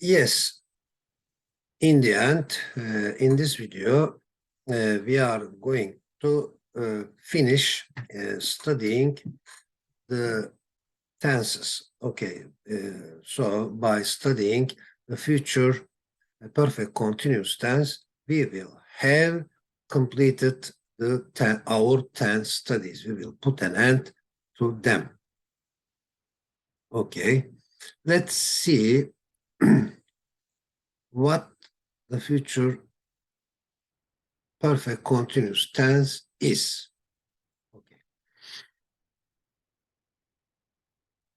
Yes, in the end, in this video, we are going to finish studying the tenses. Okay, so by studying the future perfect continuous tense, we will have completed our tense studies. We will put an end to them. Okay, let's see what the future perfect continuous tense is.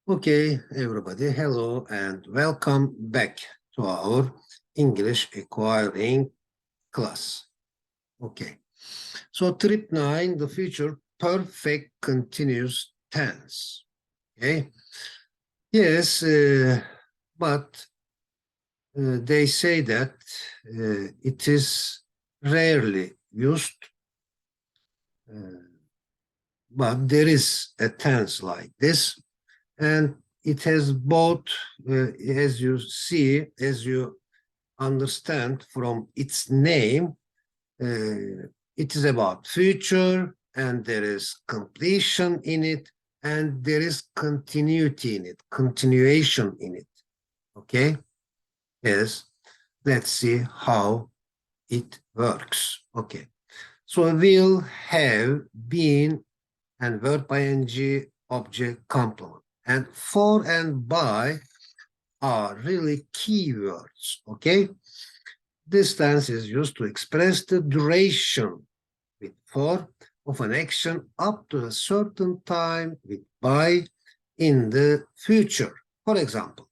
Okay, everybody, hello and welcome back to our English acquiring class. Okay, so trip 9, the future perfect continuous tense. Okay, yes, but they say that it is rarely used, but there is a tense like this, and it has both, as you see, as you understand from its name, it is about future, and there is completion in it, and there is continuity in it, continuation in it. Okay? Yes. Let's see how it works. Okay. So we'll have been and verb ing object complement. And for and by are really keywords. Okay? This tense is used to express the duration with for of an action up to a certain time with by in the future. For example,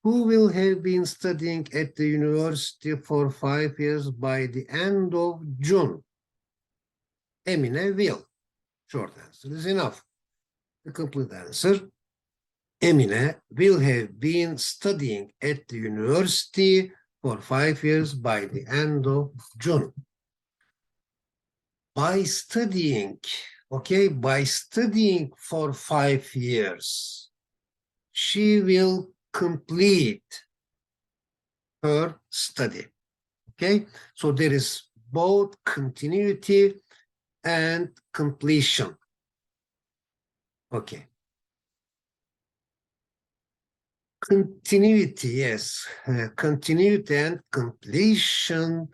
who will have been studying at the university for 5 years by the end of June? Emine will. Short answer is enough. The complete answer, Emine will have been studying at the university for 5 years by the end of June. By studying, okay, by studying for 5 years, she will complete her study. Okay, so there is both continuity and completion. Okay. Continuity, yes. Continuity and completion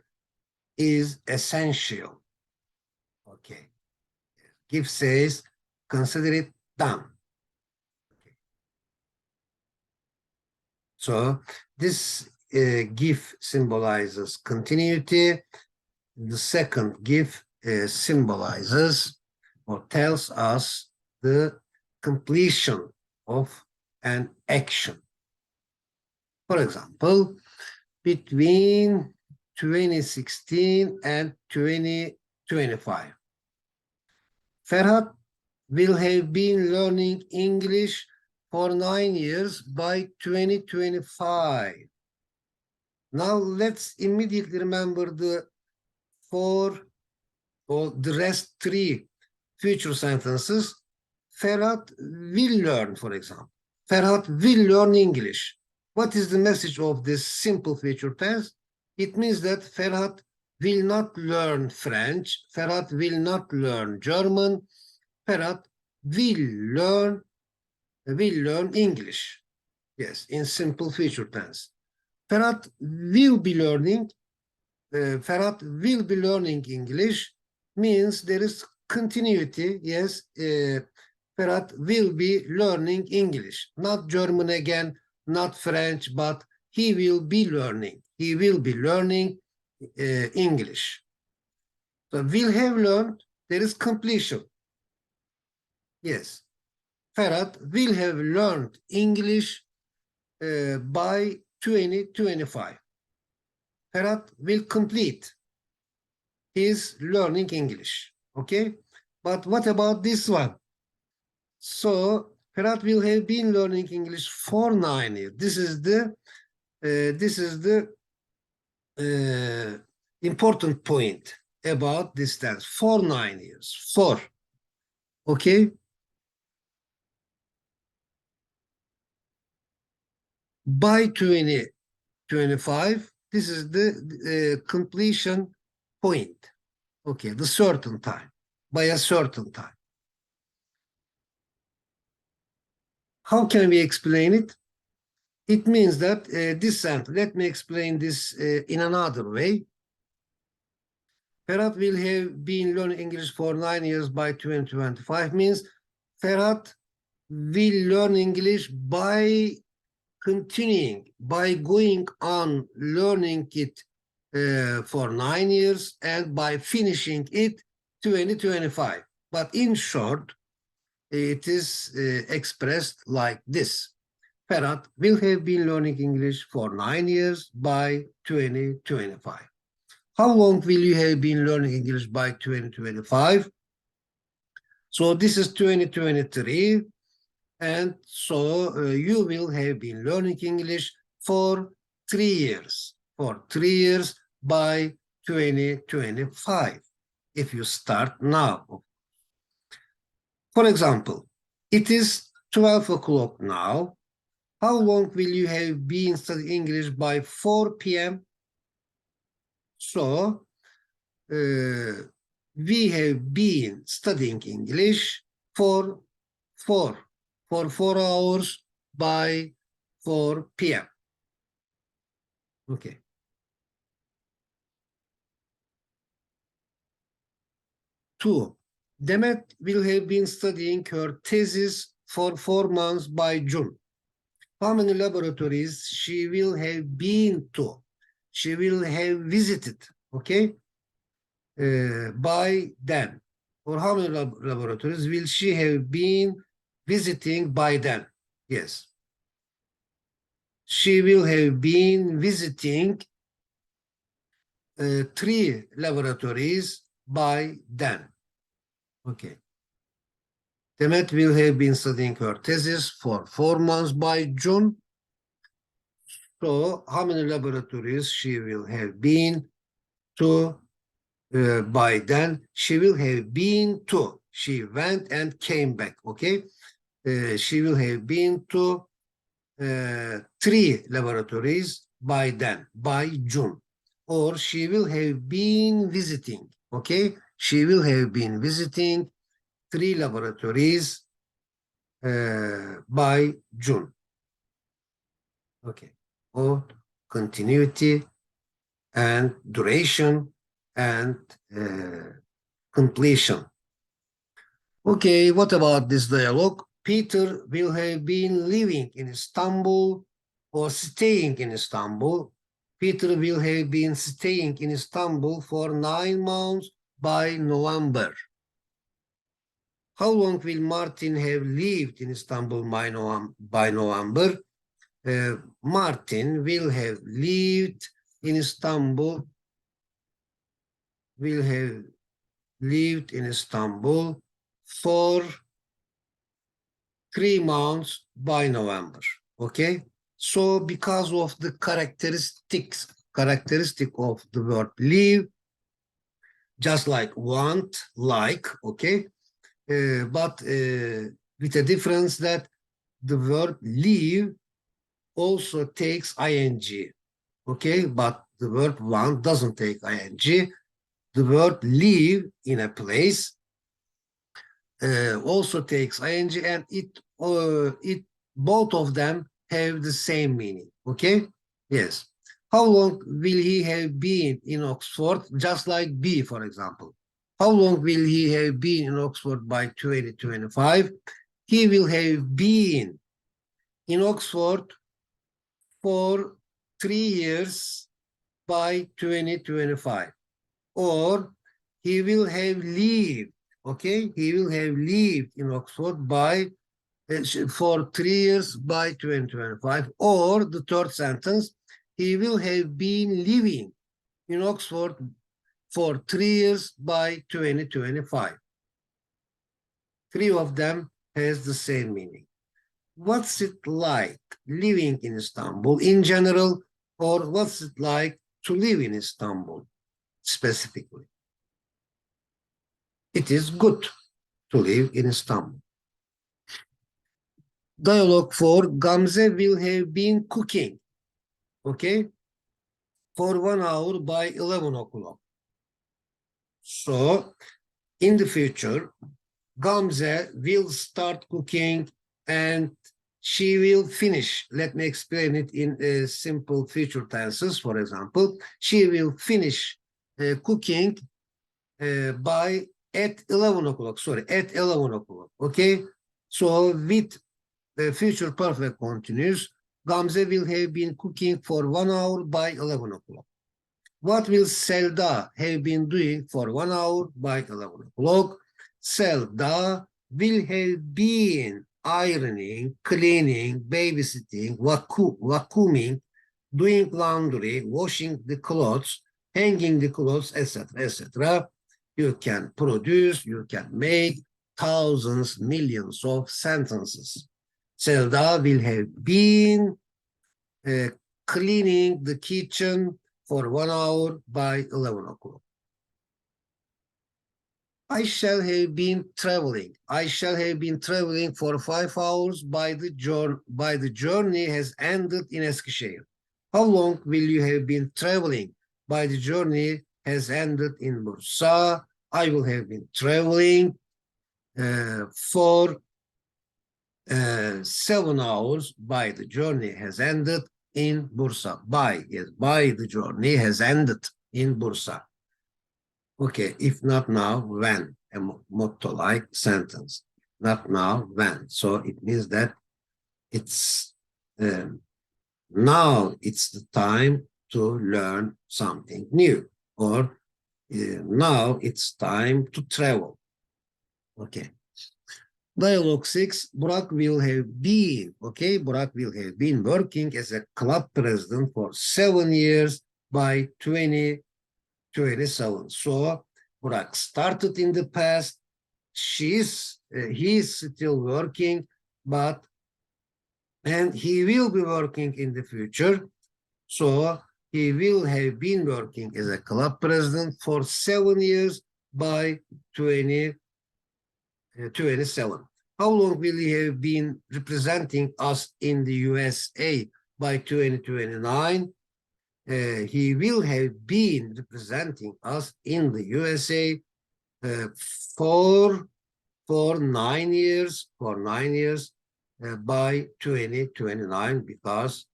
is essential. Okay. Give says, consider it done. Okay. So this GIF symbolizes continuity. The second GIF symbolizes or tells us the completion of an action. For example, between 2016 and 2025, Ferhat will have been learning English for 9 years by 2025. Now let's immediately remember the four or the rest 3 future sentences. Ferhat will learn, for example. Ferhat will learn English. What is the message of this simple future tense? It means that Ferhat will not learn French. Ferhat will not learn German. Ferhat will learn English. Yes, in simple future tense. Ferhat will be learning. Ferhat will be learning English means there is continuity. Yes, Ferhat will be learning English, not German again, not French, but he will be learning. He will be learning English. So will have learned, there is completion. Yes, Ferhat will have learned English by 2025. Ferhat will complete his learning English. Okay, but what about this one? So Ferhat will have been learning English for 9 years. This is the important point about this tense. For 9 years. For. Okay. By 2025. 25. This is the completion point. Okay, the certain time, by a certain time. How can we explain it? It means that this sentence, let me explain this in another way. Ferhat will have been learning English for 9 years by 2025 means Ferhat will learn English by continuing, by going on learning it for 9 years and by finishing it 2025. But in short, it is expressed like this. Ferhat will have been learning English for 9 years by 2025. How long will you have been learning English by 2025? So this is 2023. And so you will have been learning English for 3 years. For 3 years by 2025. If you start now. For example, it is 12 o'clock now. How long will you have been studying English by 4 p.m.? So, we have been studying English for 4 hours by 4 p.m. Okay. Two, Demet will have been studying her thesis for 4 months by June. How many laboratories she will have been to? She will have visited, okay, by then. Or how many laboratories will she have been visiting by then? Yes. She will have been visiting 3 laboratories by then. Okay. Demet will have been studying her thesis for 4 months by June. So how many laboratories she will have been to by then? She will have been to. She went and came back, okay? She will have been to 3 laboratories by then, by June. Or she will have been visiting, okay? She will have been visiting 3 laboratories by June. Okay. Or continuity and duration and completion. Okay, what about this dialogue? Peter will have been living in Istanbul or staying in Istanbul. Peter will have been staying in Istanbul for 9 months by November. How long will Martin have lived in Istanbul by November? Martin will have lived in Istanbul, for 3 months by November. Okay? So because of the characteristic of the word live, just like want, like, okay? But with a difference that the verb live also takes ing, okay? But the verb want doesn't take ing. The verb live in a place also takes ing, and it both of them have the same meaning, okay? Yes. How long will he have been in Oxford? Just like B, for example. How long will he have been in Oxford by 2025? He will have been in Oxford for 3 years by 2025. Or he will have lived, okay? He will have lived in Oxford by for 3 years by 2025. Or the third sentence, he will have been living in Oxford for 3 years by 2025. 3 of them has the same meaning. What's it like living in Istanbul in general, or what's it like to live in Istanbul specifically? It is good to live in Istanbul. Dialogue 4, Gamze will have been cooking. Okay, for 1 hour by 11 o'clock. So in the future, Gamze will start cooking and she will finish. Let me explain it in simple future tenses. For example, she will finish cooking by at 11 o'clock. Sorry, at 11 o'clock. Okay. So with the future perfect continuous, Gamze will have been cooking for 1 hour by 11 o'clock. What will Selda have been doing for 1 hour by 11 o'clock? Selda will have been ironing, cleaning, babysitting, vacuuming, doing laundry, washing the clothes, hanging the clothes, etc., etc. You can produce, you can make thousands, millions of sentences. Selda will have been cleaning the kitchen for 1 hour by 11 o'clock. I shall have been traveling. I shall have been traveling for 5 hours by the journey has ended in Eskişehir. How long will you have been traveling by the journey has ended in Bursa? I will have been traveling for 7 hours by the journey has ended in Bursa. By the journey has ended in Bursa. Okay, if not now, when? A motto-like sentence. Not now, when. So it means that it's now it's the time to learn something new, or now it's time to travel. Okay. Dialogue 6, Burak will have been, okay, Burak will have been working as a club president for 7 years by 2027. So Burak started in the past, he's still working, and he will be working in the future. So he will have been working as a club president for 7 years by 2027. How long will he have been representing us in the USA by 2029? He will have been representing us in the USA for 9 years, by 2029, because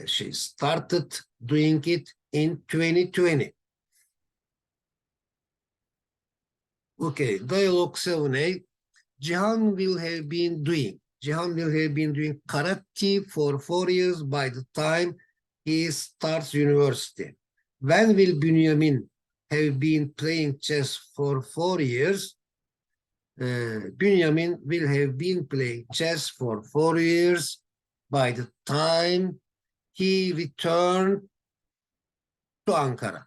she started doing it in 2020. Okay, dialogue 7A. Cihan will have been doing karate for 4 years by the time he starts university. When will Bünyamin have been playing chess for 4 years? Bünyamin will have been playing chess for 4 years by the time he returned to Ankara.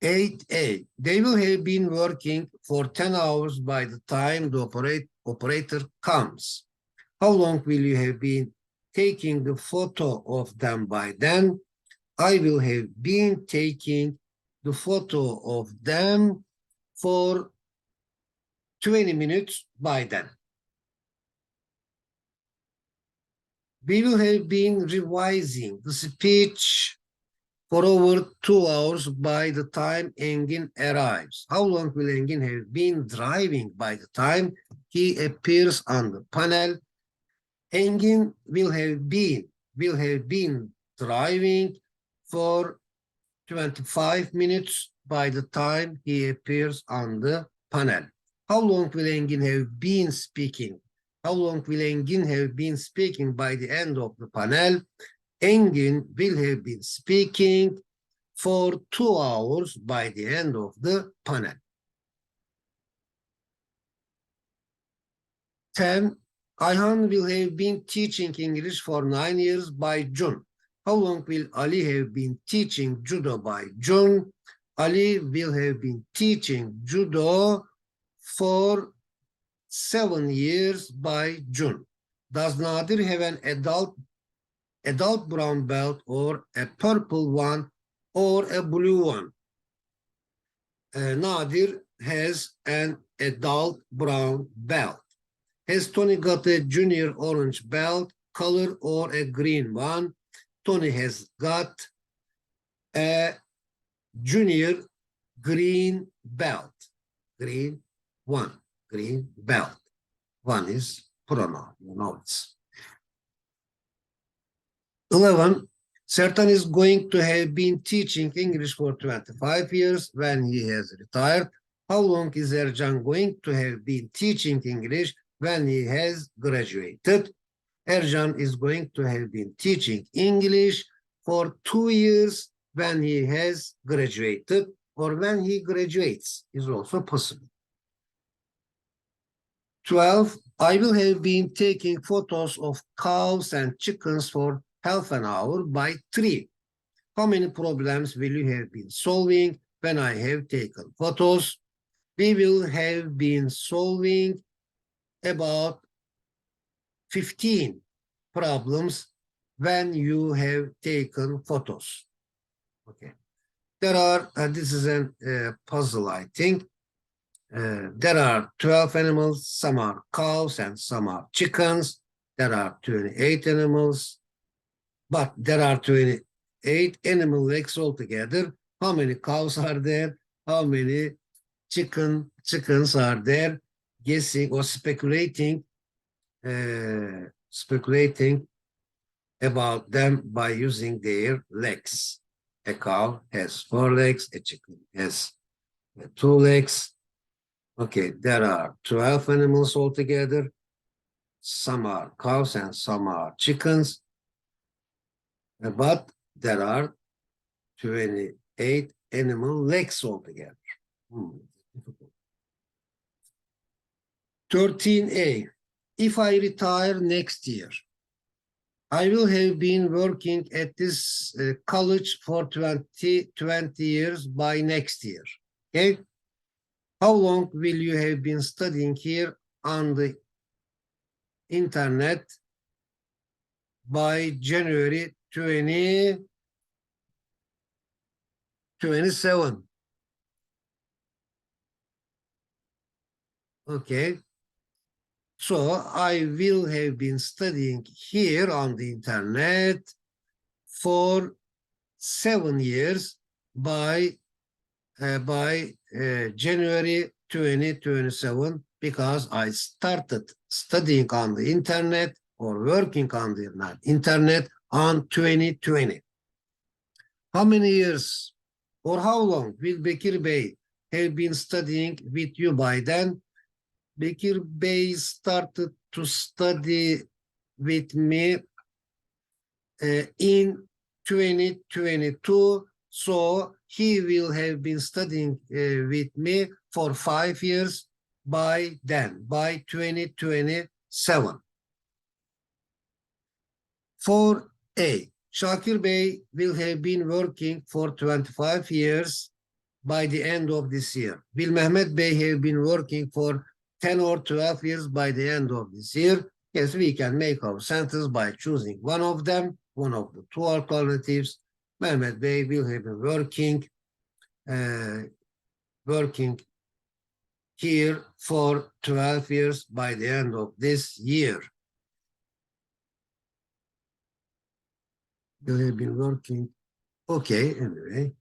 8A. They will have been working for 10 hours by the time the operator comes. How long will you have been taking the photo of them by then? I will have been taking the photo of them for 20 minutes by then. We will have been revising the speech for over 2 hours by the time Engin arrives. How long will Engin have been driving by the time he appears on the panel? Engin will have been driving for 25 minutes by the time he appears on the panel. How long will Engin have been speaking? How long will Engin have been speaking by the end of the panel? Engin will have been speaking for 2 hours by the end of the panel. 10. Ayhan will have been teaching English for 9 years by June. How long will Ali have been teaching judo by June? Ali will have been teaching judo for 7 years by June. Does Nadir have an adult brown belt, or a purple one, or a blue one? Nadir has an adult brown belt. Has Tony got a junior orange belt, color, or a green one? Tony has got a junior green belt. Green one. Green belt. One is pronoun. You know it. 11. Sertan is going to have been teaching English for 25 years when he has retired. How long is Ercan going to have been teaching English when he has graduated? Ercan is going to have been teaching English for 2 years when he has graduated, or when he graduates is also possible. 12. I will have been taking photos of cows and chickens for half an hour by 3. How many problems will you have been solving when I have taken photos? We will have been solving about 15 problems when you have taken photos. Okay. There are, this is a puzzle, I think. There are 12 animals, some are cows and some are chickens. There are 28 animals, but there are 28 animal legs altogether. How many cows are there? How many chickens are there? Guessing or speculating about them by using their legs. A cow has 4 legs, a chicken has 2 legs. Okay, there are 12 animals altogether. Some are cows and some are chickens. But there are 28 animal legs altogether. 13a. If I retire next year, I will have been working at this college for 20 years by next year. Okay? How long will you have been studying here on the internet by January 2027? Okay. So I will have been studying here on the internet for 7 years by January 2027, because I started studying on the internet or working on the internet on 2020. How many years or how long will Bekir Bey have been studying with you by then? Bekir Bey started to study with me in 2022, so he will have been studying with me for 5 years by then, by 2027. 4a. Shakir Bey will have been working for 25 years by the end of this year. Will Mehmet Bey have been working for 10 or 12 years by the end of this year? Yes, we can make our sentence by choosing one of them, one of the 2 alternatives. Mehmet Bey will have been working here for 12 years by the end of this year. Will have been working. Okay, anyway.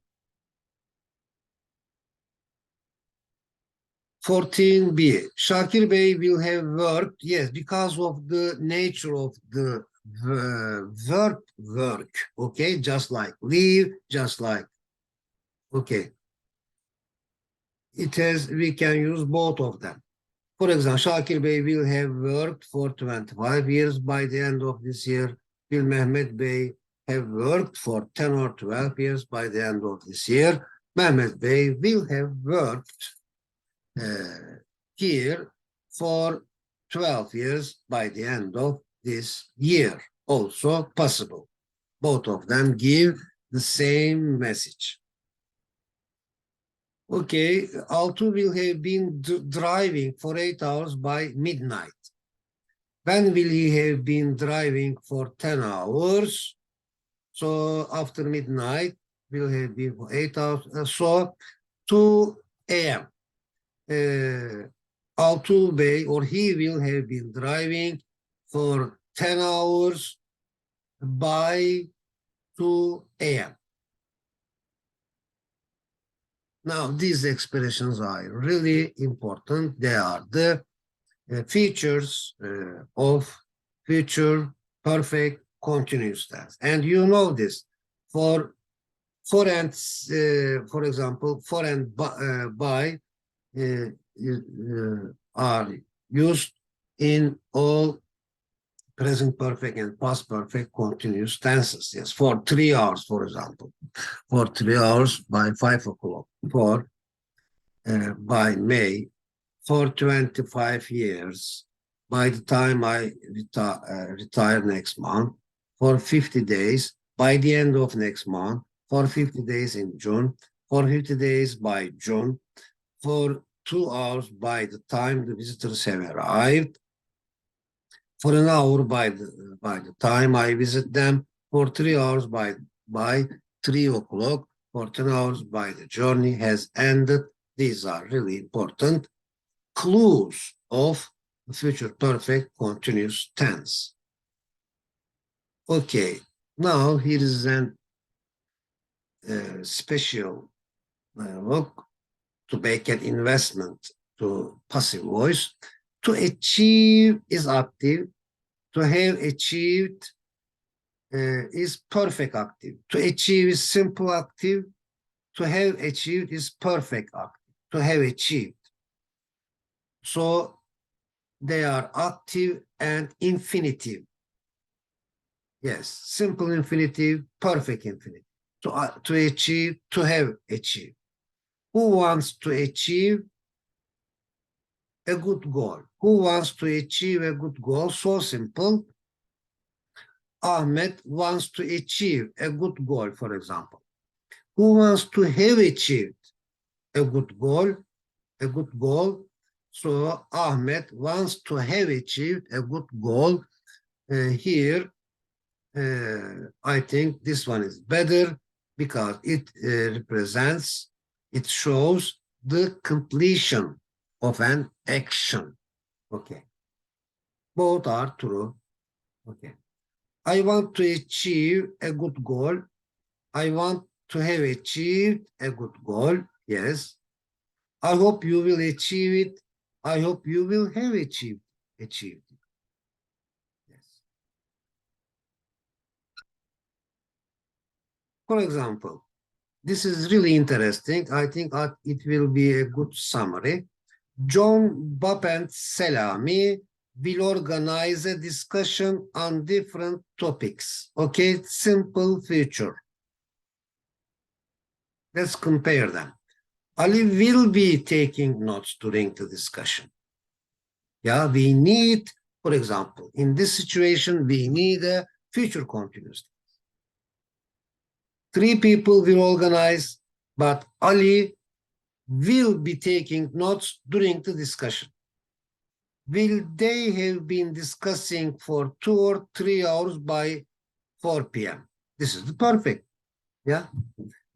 14b. Shakir Bey will have worked, yes, because of the nature of the verb work, okay, just like leave, just like, okay. It has, we can use both of them. For example, Shakir Bey will have worked for 25 years by the end of this year. Will Mehmet Bey have worked for 10 or 12 years by the end of this year? Mehmet Bey will have worked here for 12 years by the end of this year. Also possible. Both of them give the same message. Okay, Altu will have been driving for 8 hours by midnight. When will he have been driving for 10 hours? So after midnight, will have been for 8 hours. So 2 a.m. Altu Bey, or he will have been driving for 10 hours by 2 a.m. Now, these expressions are really important. They are the features of future perfect continuous tense. And you know this. For and, for example, for and by are used in all present perfect and past perfect continuous tenses. Yes, for 3 hours, for example. For 3 hours by 5 o'clock. For by May. For 25 years. By the time I retire next month. For 50 days. By the end of next month. For 50 days in June. For 50 days by June. For 2 hours by the time the visitors have arrived. For an hour by the time I visit them. For 3 hours by 3 o'clock. For 10 hours by the journey has ended. These are really important clues of the future perfect continuous tense. Okay, now here is an special look to make an investment to passive voice. To achieve is active. To have achieved is perfect active. To achieve is simple active. To have achieved is perfect active. To have achieved. So they are active and infinitive. Yes, simple infinitive, perfect infinitive. To achieve, to have achieved. Who wants to achieve a good goal? Who wants to achieve a good goal? So simple. Ahmed wants to achieve a good goal, for example. Who wants to have achieved a good goal? A good goal. So Ahmed wants to have achieved a good goal. Here, I think this one is better because it represents, it shows the completion of an action. Okay. Both are true. Okay. I want to achieve a good goal. I want to have achieved a good goal. Yes. I hope you will achieve it. I hope you will have achieved it. Yes. For example, this is really interesting. I think it will be a good summary. John, Bob, and Selami will organize a discussion on different topics. Okay, simple future. Let's compare them. Ali will be taking notes during the discussion. Yeah, we need, for example, in this situation, we need a future continuous. 3 people will organize, but Ali will be taking notes during the discussion. Will they have been discussing for 2 or 3 hours by 4 p.m.? This is the perfect. Yeah,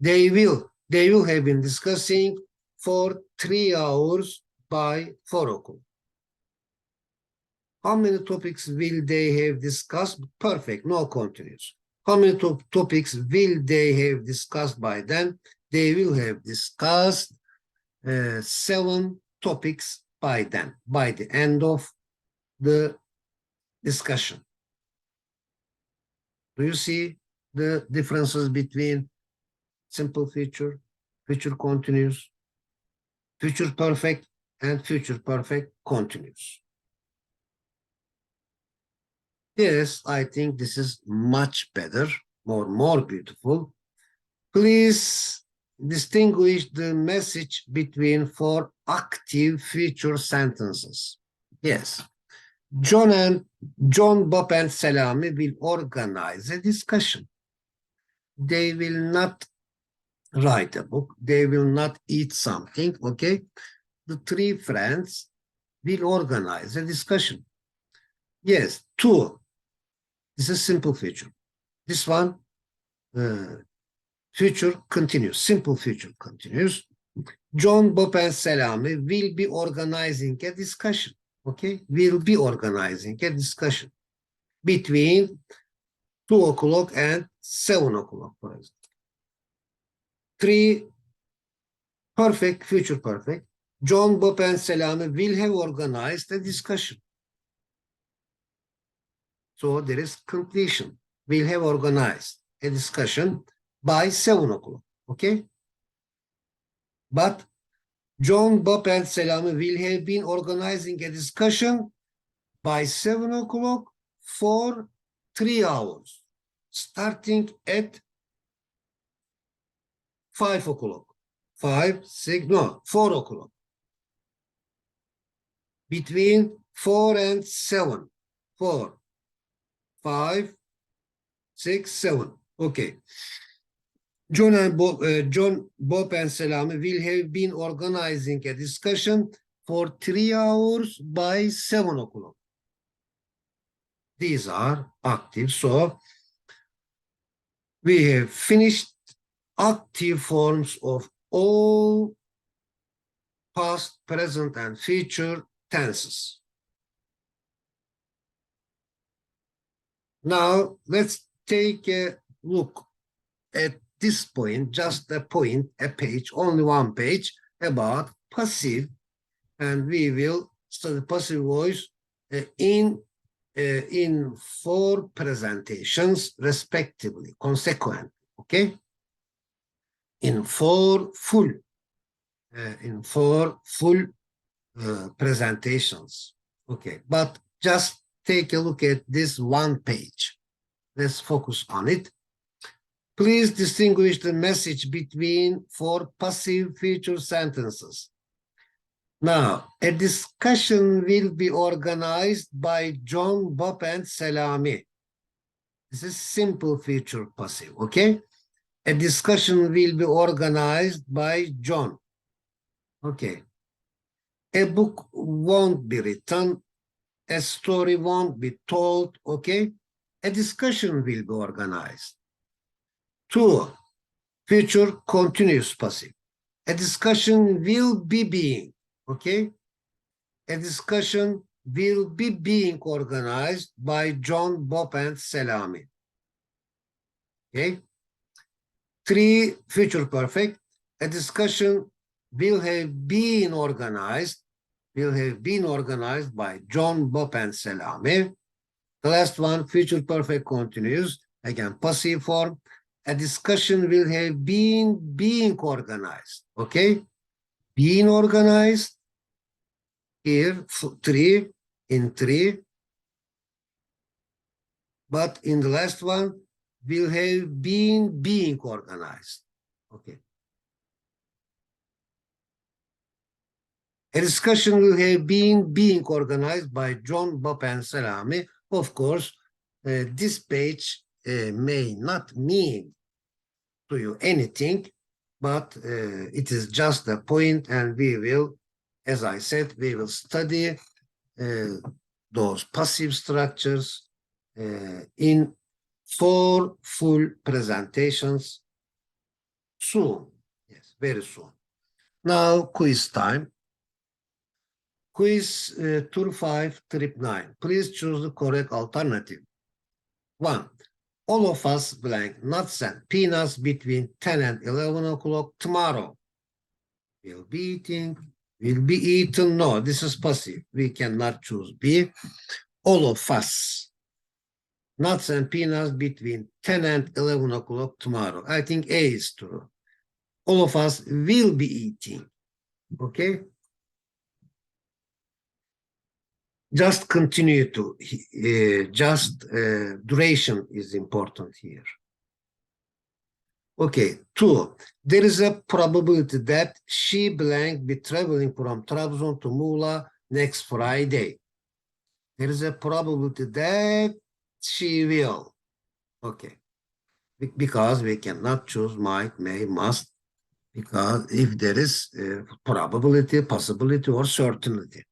they will have been discussing for 3 hours by 4 o'clock. How many topics will they have discussed? Perfect, no continuous. How many topics will they have discussed by then? They will have discussed 7 topics by then, by the end of the discussion. Do you see the differences between simple future, future continuous, future perfect, and future perfect continuous? Yes, I think this is much better, more beautiful. Please distinguish the message between 4 active future sentences. Yes. John, Bob, and Selami will organize a discussion. They will not write a book. They will not eat something, okay? The 3 friends will organize a discussion. Yes, 2. This is simple future. This one, future continuous, simple future continuous. John, Bob, and Selami will be organizing a discussion. Okay, will be organizing a discussion between 2 o'clock and 7 o'clock, for example. 3, perfect, future perfect. John, Bob, and Selami will have organized a discussion. So there is completion. Will have organized a discussion by 7 o'clock. Okay? But John, Bob, and Selami will have been organizing a discussion by 7 o'clock for 3 hours, starting at 5 o'clock. 5, 6, no, 4 o'clock. Between 4 and 7. 4, 5, 6, 7. Okay. John, Bob, and Selami will have been organizing a discussion for 3 hours by 7 o'clock. These are active. So we have finished active forms of all past, present, and future tenses. Now let's take a look at this point, just a point, a page, only one page about passive, and we will study passive voice in 4 presentations respectively, consequently. Okay, in 4 full presentations. Okay, but just take a look at this one page. Let's focus on it. Please distinguish the message between 4 passive future sentences. Now, a discussion will be organized by John, Bob, and Selami. This is simple future passive, okay? A discussion will be organized by John. Okay. A book won't be written. A story won't be told, okay? A discussion will be organized. 2, future continuous passive. A discussion will be being, okay? A discussion will be being organized by John, Bob, and Selami. Okay? 3, future perfect. A discussion will have been organized by John, Bob, and Selami. The last one, future perfect continuous, again, passive form. A discussion will have been being organized, okay? Being organized, here, 3, in 3. But in the last one, will have been being organized, okay? A discussion will have been being organized by John, Bob, and Selami. Of course, this page may not mean to you anything, but it is just a point, and we will, as I said, we will study those passive structures in 4 full presentations soon. Yes, very soon. Now, quiz time. Quiz tour 5, trip 9. Please choose the correct alternative. 1. All of us blank nuts and peanuts between 10 and 11 o'clock tomorrow. Will be eaten. No, this is passive. We cannot choose B. All of us. Nuts and peanuts between 10 and 11 o'clock tomorrow. I think A is true. All of us will be eating. Okay? Just continue to, duration is important here. Okay, 2. There is a probability that she blank be traveling from Trabzon to Muğla next Friday. There is a probability that she will. Okay, because we cannot choose might, may, must, because if there is probability, possibility, or certainty.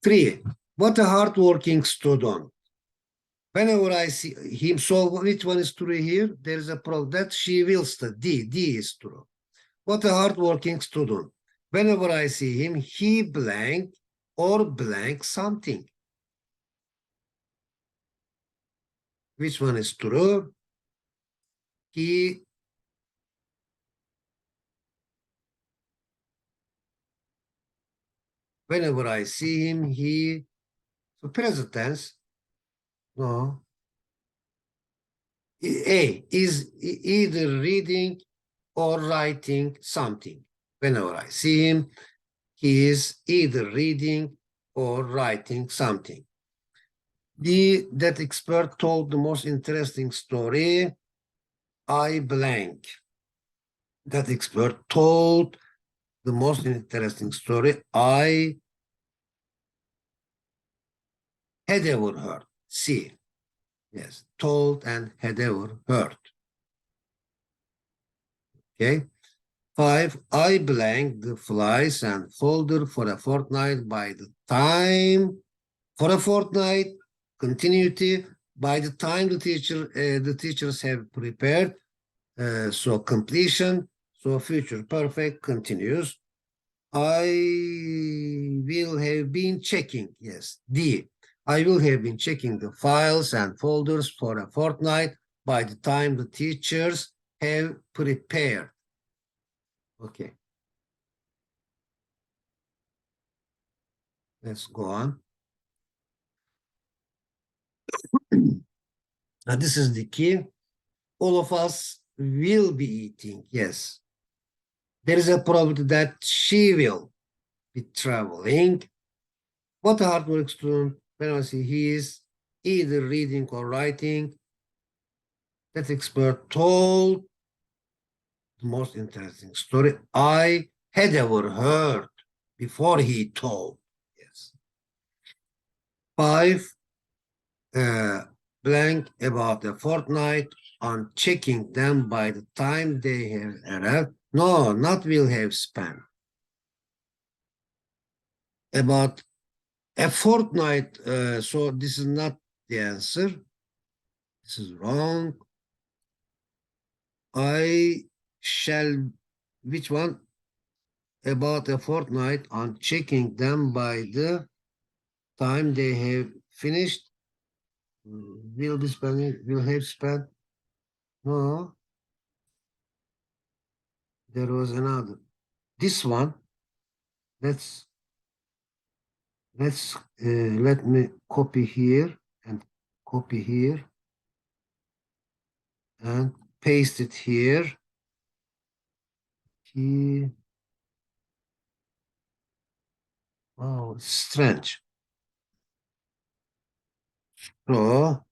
3. What a hardworking student. Whenever I see him, so which one is true here? There is a problem that she will study. D is true. What a hardworking student. Whenever I see him, he blank or blank something. Which one is true? He whenever I see him, he, so present tense, no. A is either reading or writing something. Whenever I see him, he is either reading or writing something. B, that expert told the most interesting story. I blank. That expert told the most interesting story I had ever heard. C. Yes, told and had ever heard. Okay. 5, I blank the flies and folder for a fortnight by the time, for a fortnight, continuity, by the time the teachers have prepared, so completion, so future perfect continuous. I will have been checking, yes, D. I will have been checking the files and folders for a fortnight by the time the teachers have prepared. Okay. Let's go on. Now, this is the key. All of us will be eating, yes. There is a probability that she will be traveling. What a hard work student. When I see he is either reading or writing. That expert told the most interesting story I had ever heard before he told. Yes. 5, blank about a fortnight on checking them by the time they have arrived. No, not will have spent. About a fortnight, so this is not the answer. This is wrong. I shall, which one? About a fortnight on checking them by the time they have finished. Will be spending, will have spent. No, there was another. This one, let's let me copy here and copy here and paste it here. Oh, strange. So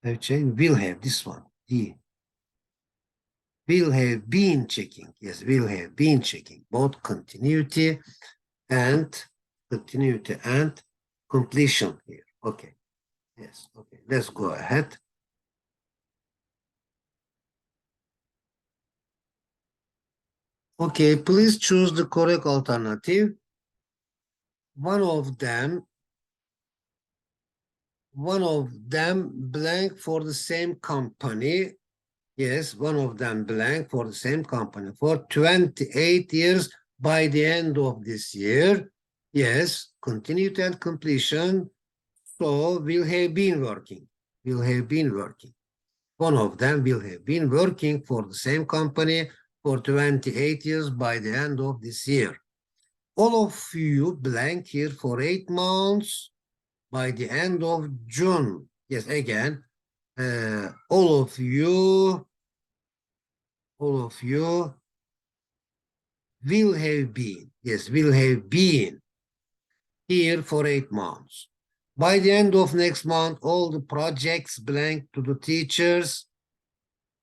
will have this one. D. Will have been checking. Yes, will have been checking both continuity and completion here. Okay. Yes. Okay. Let's go ahead. Okay, please choose the correct alternative. One of them blank for the same company. Yes, one of them blank for the same company for 28 years by the end of this year. Yes, continuity and completion. So will have been working. Will have been working. One of them will have been working for the same company for 28 years by the end of this year. All of you blank here for 8 months by the end of June. Yes, again, all of you will have been, yes, will have been here for 8 months. By the end of next month, all the projects blank to the teachers.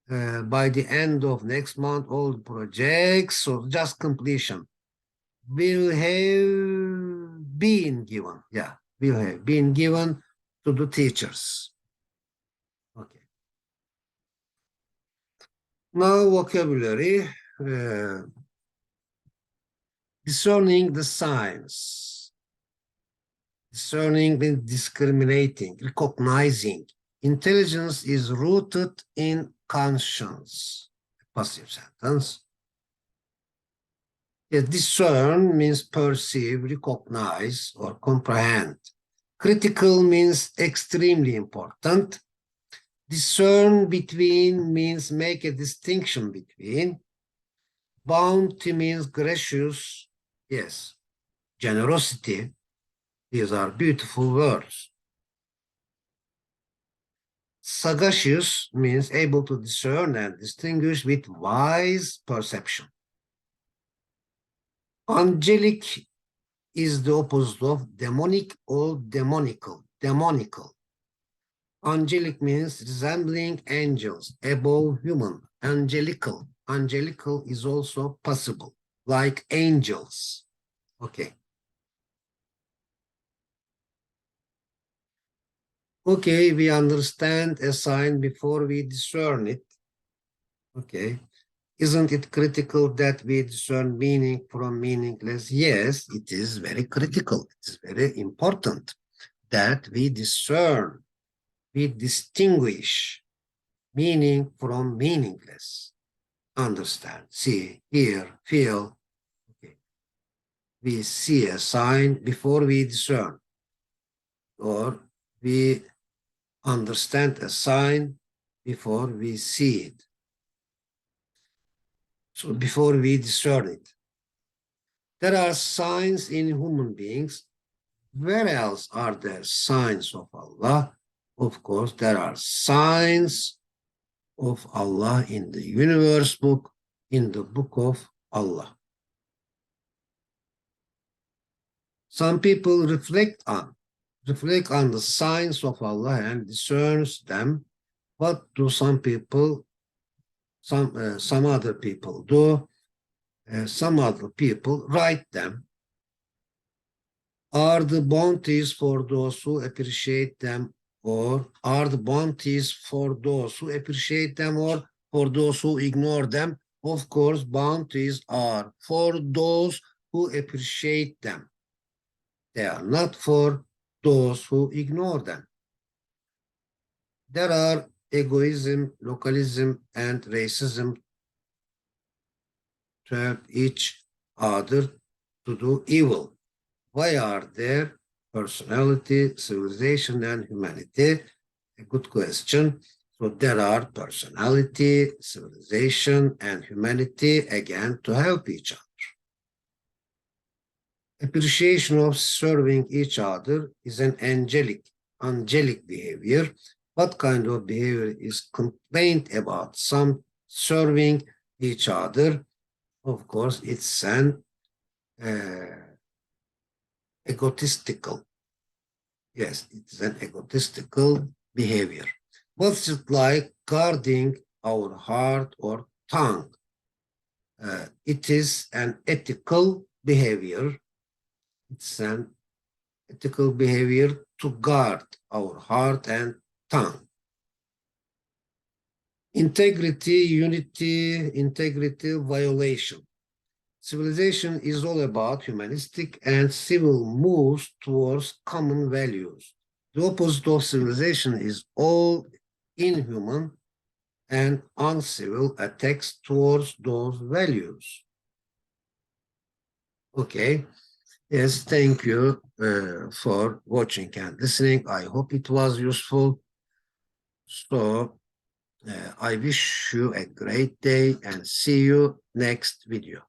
By the end of next month, all the projects, so just completion, will have been given. Yeah, will have been given to the teachers. Okay. Now vocabulary. Discerning the signs. Discerning means discriminating, recognizing. Intelligence is rooted in conscience. Passive sentence. Yes, discern means perceive, recognize, or comprehend. Critical means extremely important. Discern between means make a distinction between. Bounty means gracious. Yes. Generosity. These are beautiful words. Sagacious means able to discern and distinguish with wise perception. Angelic is the opposite of demonic or demonical. Demonical. Angelic means resembling angels, above human. Angelical. Angelical is also possible, like angels. Okay. Okay, we understand a sign before we discern it. Okay. Isn't it critical that we discern meaning from meaningless? Yes, it is very critical. It's very important that we discern, we distinguish meaning from meaningless. Understand, see, hear, feel. Okay. We see a sign before we discern, or we understand a sign before we see it. So before we discern it. There are signs in human beings. Where else are there signs of Allah? Of course, there are signs of Allah in the universe book, in the book of Allah. Some people reflect on the signs of Allah and discerns them. What do some people, some other people do? Some other people write them. Are the bounties for those who appreciate them, or are the bounties for those who appreciate them, or for those who ignore them? Of course, bounties are for those who appreciate them. They are not for those who ignore them. There are egoism, localism, and racism to help each other to do evil. Why are there personality, civilization, and humanity? A good question. So there are personality, civilization, and humanity, again, to help each other. Appreciation of serving each other is an angelic behavior. What kind of behavior is complained about? Some serving each other. Of course, it's an egotistical. Yes, it's an egotistical behavior. What's it like guarding our heart or tongue? It is an ethical behavior. It's an ethical behavior to guard our heart and tongue. Integrity, unity, integrity, violation. Civilization is all about humanistic and civil moves towards common values. The opposite of civilization is all inhuman and uncivil attacks towards those values. Okay. Yes, thank you for watching and listening. I hope it was useful. So I wish you a great day and see you next video.